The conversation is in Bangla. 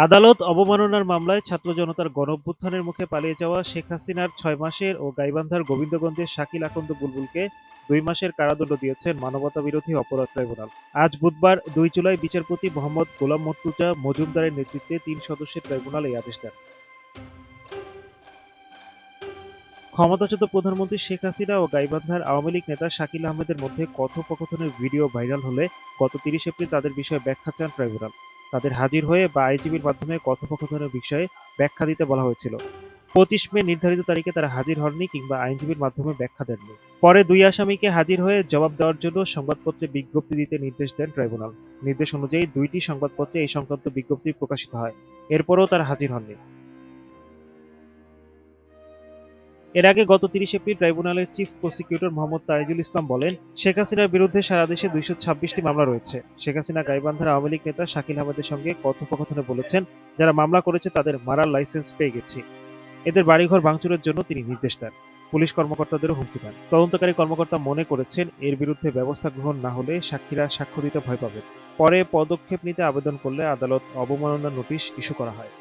আদালত অবমাননার মামলায় ছাত্র জনতার গণঅভ্যুত্থানের মুখে পালিয়ে যাওয়া শেখ হাসিনার ৬ মাসের ও গাইবান্ধার গোবিন্দগঞ্জের শাকিল আকন্দ বুলবুলকে ২ মাসের কারাদণ্ড দিয়েছেন মানবতাবিরোধী অপরাধ ট্রাইব্যুনাল। আজ বুধবার ২ জুলাই বিচারপতি মোহাম্মদ গোলাম মর্তুজা মজুমদারের নেতৃত্বে ৩ সদস্যের ট্রাইব্যুনাল এই আদেশ দেন। ক্ষমতাচ্যুত প্রধানমন্ত্রী শেখ হাসিনা ও গাইবান্ধার আওয়ামী লীগ নেতা শাকিল আহমেদের মধ্যে কথোপকথনের ভিডিও ভাইরাল হলে গত ৩০ এপ্রিল তাদের বিষয়ে ব্যাখ্যা চান ট্রাইব্যুনাল। তাদের হাজির হয়ে বা আইনজীবীর মাধ্যমে কথোপকথনের বিষয়ে ব্যাখ্যা দিতে বলা হয়েছিল। ২৫ মে নির্ধারিত তারিখে তারা হাজির হননি কিংবা আইনজীবীর মাধ্যমে ব্যাখ্যা দেননি। পরে ২ আসামিকে হাজির হয়ে জবাব দেওয়ার জন্য সংবাদপত্রে বিজ্ঞপ্তি দিতে নির্দেশ দেন ট্রাইব্যুনাল। নির্দেশ অনুযায়ী ২টি সংবাদপত্রে এই সংক্রান্ত বিজ্ঞপ্তি প্রকাশিত হয়। এরপরও তারা হাজির হননি। এর আগে গত ৩০ এপ্রিল ট্রাইব্যুনালের চিফ প্রসিকিউটর মোহাম্মদ তাইজুল ইসলাম বলেন, শেখ হাসিনার বিরুদ্ধে সারা দেশে ২২৬টি মামলা রয়েছে। শেখ হাসিনা গাইবান্ধার আওয়ামী লীগ নেতা শাকিল আহমেদের সঙ্গে কথোপকথনে বলেছেন, যারা মামলা করেছে তাদের মারার লাইসেন্স পেয়ে গেছি। এদের বাড়িঘর ভাঙচুরের জন্য তিনি নির্দেশ দেন। পুলিশ কর্মকর্তাদেরও হুমকি দেন। তদন্তকারী কর্মকর্তা মনে করেছেন, এর বিরুদ্ধে ব্যবস্থা গ্রহণ না হলে সাক্ষীরা সাক্ষ্য দিতে ভয় পাবেন। পরে পদক্ষেপ নিতে আবেদন করলে আদালত অবমাননার নোটিশ ইস্যু করা হয়।